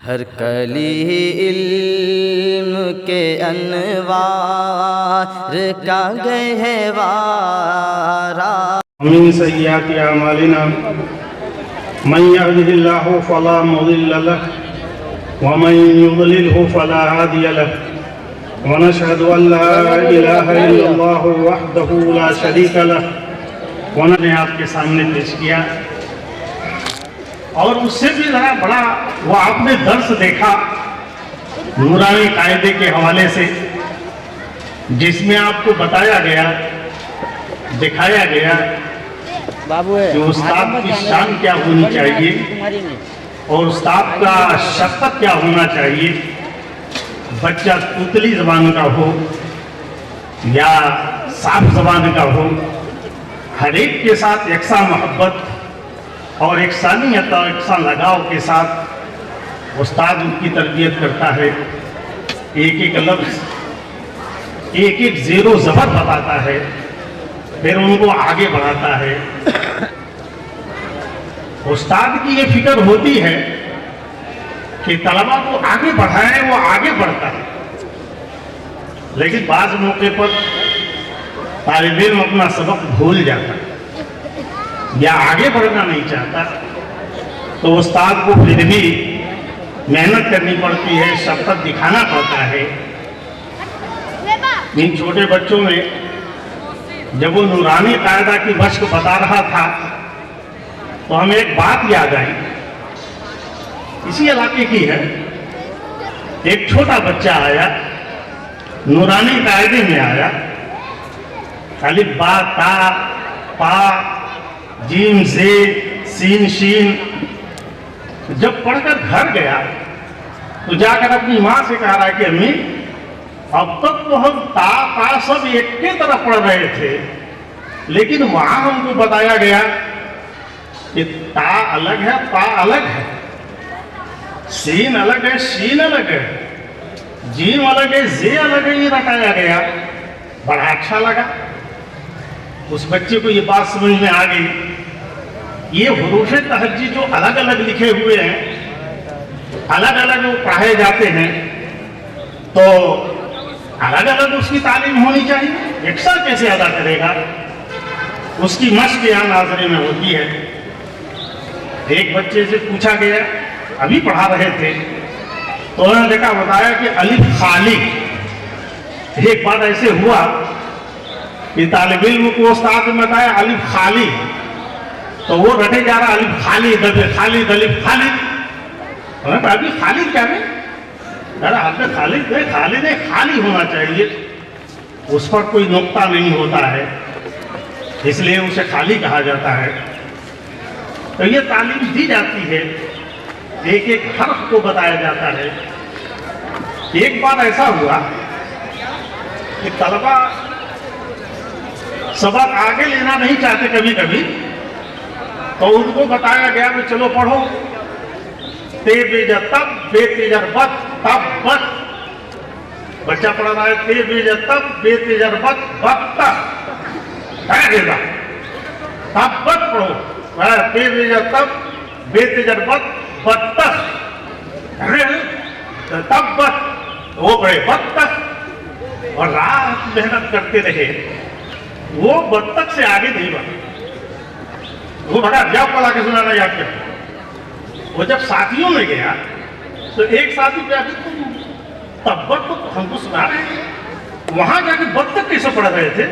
ہر کلی علم کے انوار کا گہوارہ من سیئات اعمالنا من يهده الله فلا مضل له ومن يضلله فلا هادي له ونشهد ان لا اله الا الله وحده لا شريك له نے آپ کے سامنے پیش کیا اور اس سے بھی ذرا بڑا وہ آپ نے درس دیکھا نورانی قاعدے کے حوالے سے، جس میں آپ کو بتایا گیا، دکھایا گیا کہ استاد کی شان کیا ہونی چاہیے اور استاد کا شفقت کیا ہونا چاہیے، بچہ توتلی زبان کا ہو یا صاف زبان کا ہو، ہر ایک کے ساتھ یکساں محبت اور یکسانیت اور یکساں لگاؤ کے ساتھ استاد ان کی تربیت کرتا ہے، ایک ایک لفظ ایک ایک زیر و زبر بتاتا ہے، پھر ان کو آگے بڑھاتا ہے۔ استاد کی یہ فکر ہوتی ہے کہ طلبہ کو آگے بڑھائیں، وہ آگے بڑھتا ہے، لیکن بعض موقع پر طالب علم اپنا سبق بھول جاتا ہے یا آگے بڑھنا نہیں چاہتا، تو استاد کو پھر بھی محنت کرنی پڑتی ہے، شفقت دکھانا پڑتا ہے۔ ان چھوٹے بچوں میں جب وہ نورانی قاعدہ کی مشق بتا رہا تھا تو ہمیں ایک بات یاد آئی، اسی علاقے کی ہے۔ ایک چھوٹا بچہ آیا، نورانی قاعدے میں آیا، الف با تا پا جیم زے سین شین، جب پڑھ کر گھر گیا تو جا کر اپنی ماں سے کہا رہا کہ امی اب تک تو ہم تا پا سب ایک کے طرح پڑھ رہے تھے، لیکن وہاں ہم کو بتایا گیا کہ تا الگ ہے، پا الگ ہے، سین الگ ہے، شین الگ ہے، جیم الگ ہے، زے الگ ہے، یہ بتایا گیا۔ بڑا اچھا لگا اس بچے کو، یہ بات سمجھ میں آ گئی۔ یہ حروف تہجی جو الگ الگ لکھے ہوئے ہیں، الگ الگ وہ پڑھائے جاتے ہیں، تو الگ الگ اس کی تعلیم ہونی چاہیے، یکساں کیسے ادا کرے گا؟ اس کی مشق یہاں ناظرے میں ہوتی ہے۔ ایک بچے سے پوچھا گیا، ابھی پڑھا رہے تھے تو انہوں نے دیکھا، بتایا کہ الف خالی۔ ایک بات ایسے ہوا کہ طالب علم کو استاد نے بتایا الف خالی، تو وہ رٹے جا رہا الف خالی خالی الف خالی۔ ابھی خالی کیا ہے؟ آپ نے خالی نہیں، خالی ہونا چاہیے، اس پر کوئی نقطہ نہیں ہوتا ہے، اس لیے اسے خالی کہا جاتا ہے۔ تو یہ تعلیم دی جاتی ہے، ایک ایک حرف کو بتایا جاتا ہے۔ ایک بار ایسا ہوا کہ طلبہ سبق آگے لینا نہیں چاہتے کبھی کبھی، تو ان کو بتایا گیا کہ چلو پڑھو، تے بیجا تب، بے تیجر بت، تب بت۔ بچہ پڑھ رہا ہے تے بیجا تب، بے تیجر بت، بت تب، تب بت پڑھو، تے بیجا تب، بے تیجر بت، بت تب، تب بت، وہ پڑھے بت تک، اور رات محنت کرتے رہے، وہ بت تک سے آگے نہیں بڑھا۔ وہ بڑا جب پڑھا کے سنانا یاد کرتا۔ وہ جب ساتھیوں میں گیا تو ایک ساتھی کیا کہ تم تبت تو ہم کو سنا رہے ہیں، وہاں جا کے بت تک کیسے پڑھ رہے تھے؟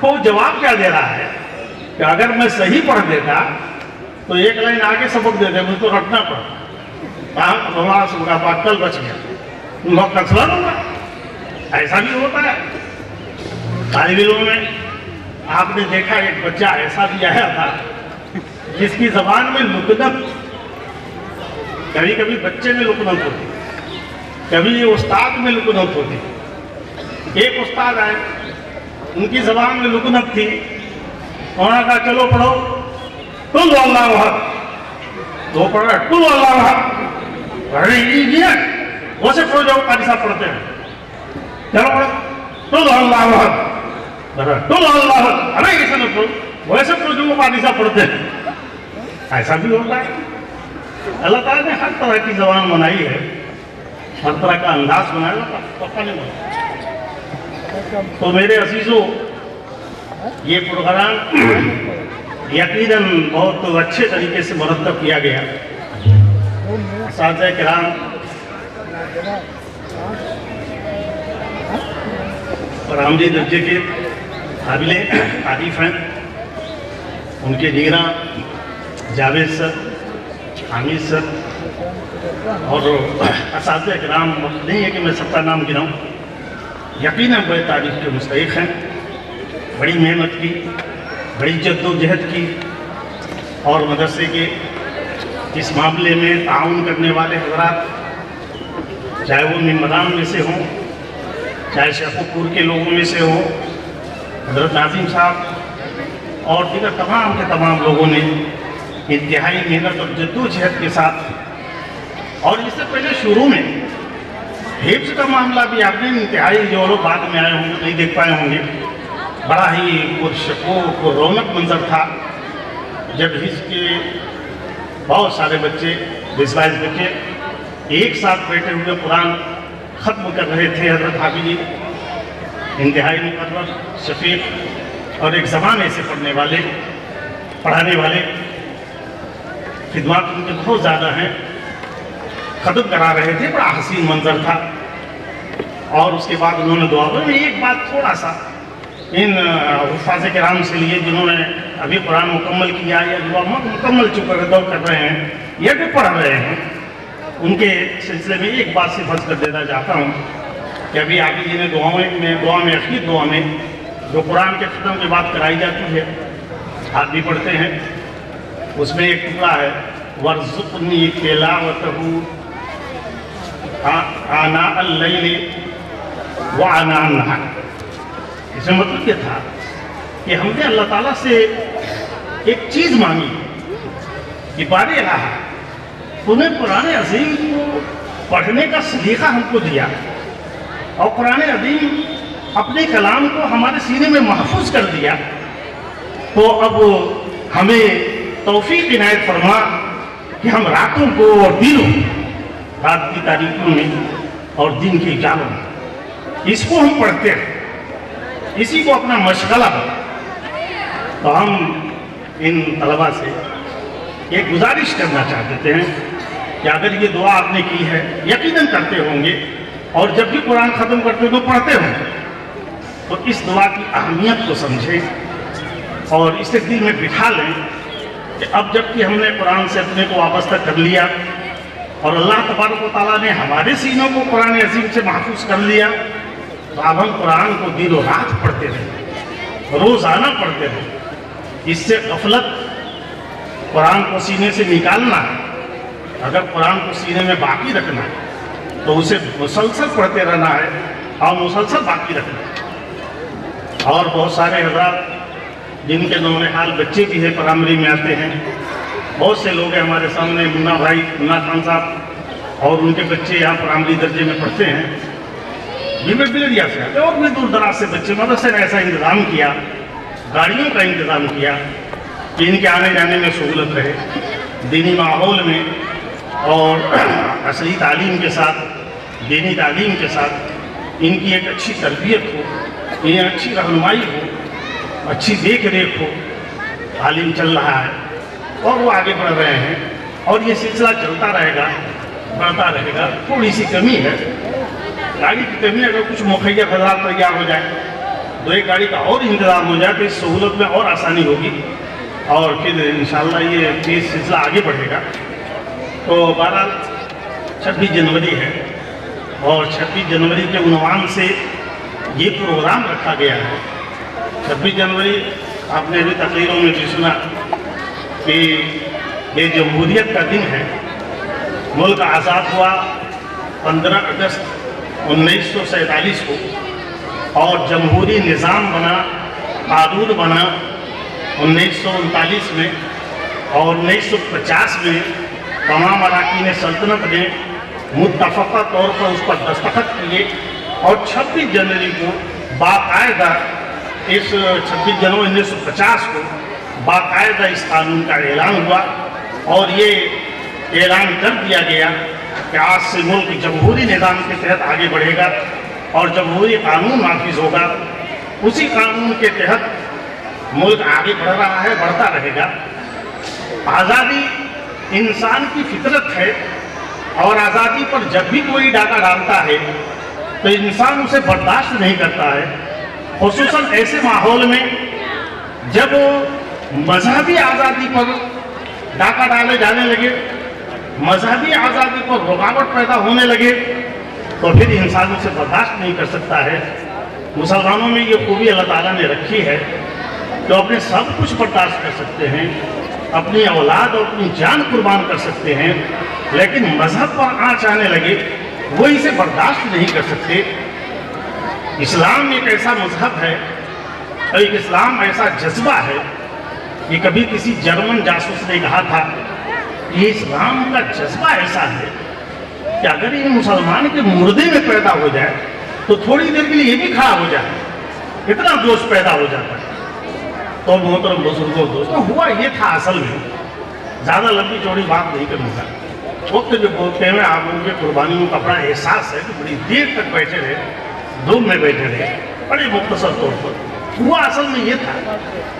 تو وہ جواب کیا دے رہا ہے کہ اگر میں صحیح پڑھ دیتا تو ایک لائن آگے سبق دیتے، مجھ کو رٹنا پڑتا، ہمارا سبقہ پاک کل بچ گیا، تم لوگ کسلا ہوگا۔ ایسا بھی ہوتا ہے طالب علموں میں۔ آپ نے دیکھا ایک بچہ ایسا بھی آیا تھا جس کی زبان میں لکنت، کبھی کبھی بچے میں لکنت ہوتی، کبھی استاد میں لکنت ہوتی۔ ایک استاد آئے، ان کی زبان میں لکنت تھی، انہوں نے کہا چلو پڑھو قل اللہ احد، تو پڑھا قل اللہ احد، ویسے پڑھو جو قاری صاحب پڑھتے ہیں، چلو پڑھو قل اللہ احد، قل اللہ احد، ارے ایسا نہ پڑھو، ویسے پڑھو جو قاری صاحب پڑھتے ہیں۔ ایسا بھی ہوتا ہے، اللہ تعالیٰ نے ہر طرح کی زبان بنائی ہے، ہر طرح کا انداز بنایا ہے، پکا نہیں بنا۔ تو میرے عزیزوں، یہ پروگرام یقیناً بہت اچھے طریقے سے مرتب کیا گیا۔ اساتذہ کرام اور عملی درجے کے قابل تعریف ہیں، ان کے نگراں جاوید سر، حامد سر اور اساتذہ کرام، وقت نہیں ہے کہ میں سب کا نام گناؤں، یقیناً بڑے تعریف کے مستحق ہیں۔ بڑی محنت کی، بڑی جد و جہد کی، اور مدرسے کے اس معاملے میں تعاون کرنے والے حضرات، چاہے وہ ممبران میں سے ہوں، چاہے شیخوپور کے لوگوں میں سے ہوں، حضرت ناظم صاحب اور دیگر تمام کے تمام لوگوں نے انتہائی محنت اور جد و جہد کے ساتھ، اور اس سے پہلے شروع میں حفظ کا معاملہ بھی آپ نے انتہائی، جو لوگ بعد میں آئے ہوں گے نہیں دیکھ پائے ہوں گے، بڑا ہی پرشکوک اور رونق منظر تھا جب حفظ کے بہت سارے بچے، 20-22 بچے ایک ساتھ بیٹھے ہوئے قرآن ختم کر رہے تھے۔ حضرت حافظ جی انتہائی مقرر، شفیق اور ایک زمانے سے پڑھنے والے، پڑھانے والے، خدمات ان کے بہت زیادہ ہیں، ختم کرا رہے تھے، بڑا حسین منظر تھا۔ اور اس کے بعد انہوں نے دعا میں ایک بات تھوڑا سا ان حفاظ کرام سے لیے جنہوں نے ابھی قرآن مکمل کیا یا جو مکمل دور کر رہے ہیں یا جو پڑھ رہے ہیں، ان کے سلسلے میں ایک بات سے فرض کر دینا چاہتا ہوں کہ ابھی آگے جنہیں دعا میں اخیر دعا میں جو قرآن کے ختم کے بعد کرائی جاتی ہے، آپ بھی پڑھتے ہیں، اس میں ایک ٹکڑا ہے وَارْزُقْنِي تِلَاوَتَهُ آنَاءَ اللَّيْلِ وَآنَاءَ النَّهَارِ۔ اس میں مطلب یہ تھا کہ ہم نے اللہ تعالیٰ سے ایک چیز مانگی کہ بارِ الہ، تو نے قرآن عظیم کو پڑھنے کا سلیقہ ہم کو دیا، اور قرآن عظیم اپنے کلام کو ہمارے سینے میں محفوظ کر دیا، تو اب ہمیں توفیق عنایت فرما کہ ہم راتوں کو اور دنوں، رات کی تاریکیوں میں اور دن کی اجالوں میں اس کو ہم پڑھتے ہیں، اسی کو اپنا مشغلہ بنا۔ تو ہم ان طلباء سے ایک گزارش کرنا چاہتے ہیں کہ اگر یہ دعا آپ نے کی ہے، یقیناً کرتے ہوں گے، اور جب بھی قرآن ختم کرتے ہو تو پڑھتے ہوں گے، تو اس دعا کی اہمیت کو سمجھیں اور اسے دل میں بٹھا لیں کہ اب جب کہ ہم نے قرآن سے اپنے کو وابستہ کر لیا اور اللہ تبارک و تعالیٰ نے ہمارے سینوں کو قرآن عظیم سے محفوظ کر لیا، تو اب ہم قرآن کو دن و رات پڑھتے رہیں، روزانہ پڑھتے رہیں۔ اس سے غفلت، قرآن کو سینے سے نکالنا ہے، اگر قرآن کو سینے میں باقی رکھنا ہے تو اسے مسلسل پڑھتے رہنا ہے اور مسلسل باقی رکھنا ہے۔ اور بہت سارے حضرات جن کے نونہال بچے بھی ہیں پرائمری میں آتے ہیں، بہت سے لوگ ہیں ہمارے سامنے، منا بھائی، منا خان صاحب اور ان کے بچے یہاں پرائمری درجے میں پڑھتے ہیں، یہ میں بلڈیا سے آتے ہیں، اور بھی دور دراز سے بچے، مدرسے نے ایسا انتظام کیا، گاڑیوں کا انتظام کیا کہ ان کے آنے جانے میں سہولت رہے، دینی ماحول میں اور عصری تعلیم کے ساتھ، دینی تعلیم کے ساتھ ان کی ایک اچھی تربیت ہو، انہیں اچھی رہنمائی ہو، اچھی دیکھ ریکھ ہو۔ تعلیم چل رہا ہے اور وہ آگے بڑھ رہے ہیں، اور یہ سلسلہ چلتا رہے گا، بڑھتا رہے گا۔ تھوڑی سی کمی ہے، گاڑی کی کمی، اگر کچھ مخیر حضرات تیار ہو جائے، دو ایک گاڑی کا اور انتظام ہو جائے تو اس سہولت میں اور آسانی ہوگی، اور پھر انشاءاللہ یہ سلسلہ آگے بڑھے گا۔ تو 26 جنوری ہے، اور 26 جنوری کے عنوان سے یہ پروگرام رکھا گیا ہے۔ 26 جنوری آپ نے ابھی تقریروں میں بھی سنا کہ یہ جمہوریت کا دن ہے، ملک آزاد ہوا 15 اگست 1947 کو، اور جمہوری نظام بنا، قانون بنا 1939 میں، اور 1950 میں تمام اراکین سلطنت نے متفقہ طور پر اس پر دستخط کیے، اور 26 جنوری کو باقاعدہ، اس 26 جنوری 1950 کو باقاعدہ اس قانون کا اعلان ہوا، اور یہ اعلان کر دیا گیا کہ آج سے ملک جمہوری نظام کے تحت آگے بڑھے گا اور جمہوری قانون نافذ ہوگا، اسی قانون کے تحت ملک آگے بڑھ رہا ہے، بڑھتا رہے گا۔ آزادی انسان کی فطرت ہے، اور آزادی پر جب بھی کوئی ڈاکہ ڈالتا ہے تو انسان اسے برداشت نہیں کرتا ہے، خصوصاً ایسے ماحول میں جب مذہبی آزادی پر ڈاکہ ڈالے جانے لگے، مذہبی آزادی پر رکاوٹ پیدا ہونے لگے، تو پھر انسان اسے برداشت نہیں کر سکتا ہے۔ مسلمانوں میں یہ خوبی اللہ تعالیٰ نے رکھی ہے کہ اپنے سب کچھ برداشت کر سکتے ہیں، اپنی اولاد اور اپنی جان قربان کر سکتے ہیں، لیکن مذہب پر آنچ آنے لگے وہ اسے برداشت نہیں کر سکتے۔ اسلام ایک ایسا مذہب ہے، ایک اسلام ایسا جذبہ ہے، یہ کبھی کسی جرمن جاسوس نے کہا تھا، یہ اسلام کا جذبہ ایسا ہے کہ اگر یہ مسلمان کے مردے میں پیدا ہو جائے تو تھوڑی دیر کے لیے یہ بھی کھڑا ہو جائے، اتنا جوش پیدا ہو جاتا ہے۔ تو محترم بزرگوں دوستوں، ہوا یہ تھا اصل میں، زیادہ لمبی چوڑی بات نہیں کروں گا، وقت جو بولتے ہیں آپ لوگوں کے قربانیوں کا بڑا احساس ہے کہ بڑی دیر تک بیٹھے رہے، دھوپ میں بیٹھے رہے، بڑے مختصر طور پر۔ ہوا اصل میں یہ تھا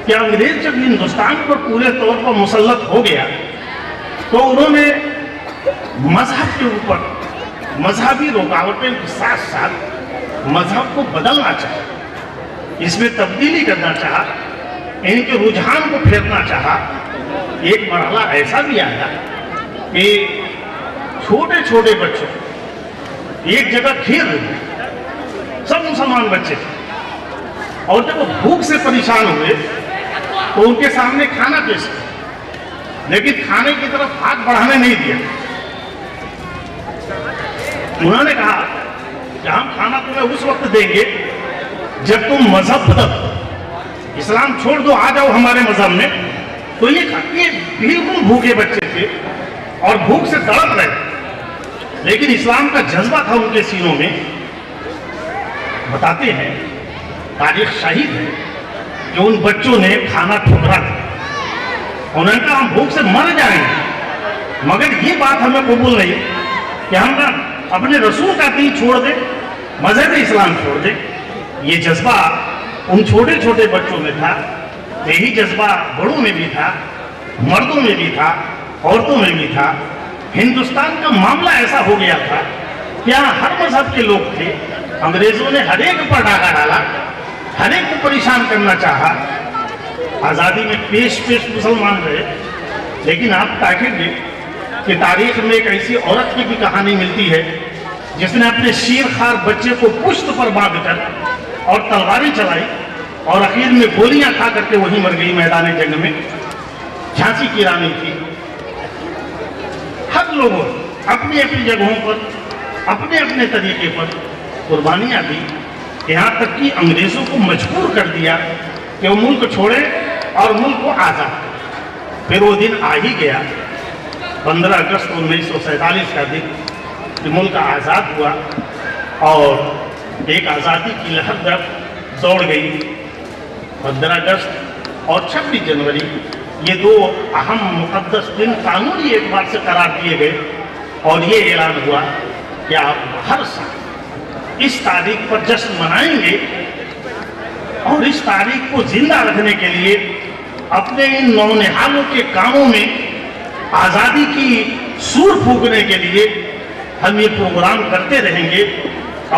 کہ انگریز جب ہندوستان پر پورے طور پر مسلط ہو گیا تو انہوں نے مذہب کے اوپر مذہبی رکاوٹیں کے ساتھ ساتھ مذہب کو بدلنا چاہا، اس میں تبدیلی کرنا چاہا، ان کے رجحان کو پھیرنا چاہا۔ ایک مرحلہ ایسا بھی آیا کہ چھوٹے چھوٹے بچے ایک جگہ کھیل رہے ہیں، سب مسلمان بچے تھے، اور جب وہ بھوک سے پریشان ہوئے تو ان کے سامنے کھانا پیش کیا، لیکن کھانے کی طرف ہاتھ بڑھانے نہیں دیا۔ انہوں نے کہا کہ ہم کھانا تمہیں اس وقت دیں گے جب تم مذہب بدل، اسلام چھوڑ دو، آ جاؤ ہمارے مذہب میں۔ تو یہ بالکل بھوکے بچے تھے اور بھوک سے تڑپ رہے، لیکن اسلام کا جذبہ تھا ان کے سینوں میں۔ بتاتے ہیں، تاریخ شاہد ہے کہ ان بچوں نے کھانا ٹھکرا تھا، انہوں نے کہا ہم بھوک سے مر جائیں گے، مگر یہ بات ہمیں قبول نہیں کہ ہم نہ اپنے رسول کا دین چھوڑ دیں، مذہب اسلام چھوڑ دیں۔ یہ جذبہ ان چھوٹے چھوٹے بچوں میں تھا، یہی جذبہ بڑوں میں بھی تھا، مردوں میں بھی تھا، عورتوں میں بھی تھا۔ ہندوستان کا معاملہ ایسا ہو گیا تھا کہ یہاں ہر مذہب کے لوگ تھے، انگریزوں نے ہر ایک پر ڈاکہ ڈالا، ہر ایک کو پریشان کرنا چاہا۔ آزادی میں پیش مسلمان رہے، لیکن آپ دیکھیں گے کہ تاریخ میں ایک ایسی عورت کی بھی کہانی ملتی ہے جس نے اپنے شیر خوار بچے کو پشت پر باندھ کر اور تلواریں چلائی اور اخیر میں گولیاں کھا کر کے وہیں مر گئی میدان جنگ میں۔ جھانسی کی رانی تھی۔ ہر لوگوں اپنی اپنی جگہوں پر اپنے اپنے طریقے پر قربانیاں دی، یہاں تک کہ انگریزوں کو مجبور کر دیا کہ وہ ملک چھوڑے اور ملک کو آزاد کرے۔ پھر وہ دن آ ہی گیا، 15 اگست 1947 کا دن، کہ ملک آزاد ہوا اور ایک آزادی کی لہر جب دوڑ گئی۔ 15 اگست اور 26 جنوری یہ دو اہم مقدس دن قانونی اعتبار سے قرار دیے گئے، اور یہ اعلان ہوا کہ آپ ہر سال اس تاریخ پر جشن منائیں گے، اور اس تاریخ کو زندہ رکھنے کے لیے اپنے ان نونہالوں کے کاموں میں آزادی کی سور پھونکنے کے لیے ہم یہ پروگرام کرتے رہیں گے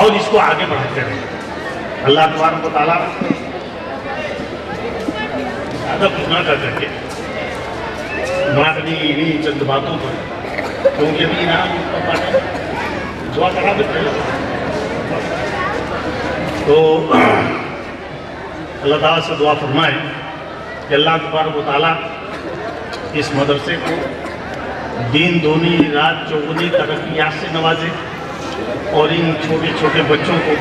اور اس کو آگے بڑھاتے رہیں گے۔ اللہ تبارک و تعالیٰ زیادہ گناہ کر کے انہیں چند باتوں پر، کیونکہ بھی دعا کرا دیتے ہیں تو اللہ تعالیٰ سے دعا فرمائے کہ اللہ تبارک و تعالیٰ اس مدرسے کو دین دونی رات چوگنی ترقیات سے نوازے، اور ان چھوٹے چھوٹے بچوں کو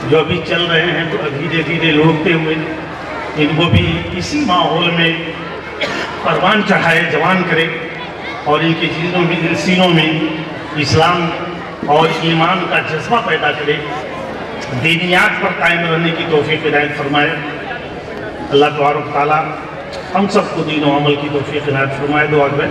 جو ابھی چل رہے ہیں تو دھیرے دھیرے لوٹتے ہوئے ان کو بھی اسی ماحول میں پروان چڑھائے، جوان کرے، اور ان کے سینوں میں اسلام اور ایمان کا جذبہ پیدا کرے، دینیات پر قائم رہنے کی توفیق عنایت فرمائے۔ اللہ تبارک و تعالیٰ ہم سب کو دین و عمل کی توفیق عنایت فرمائے۔ دعا کریں۔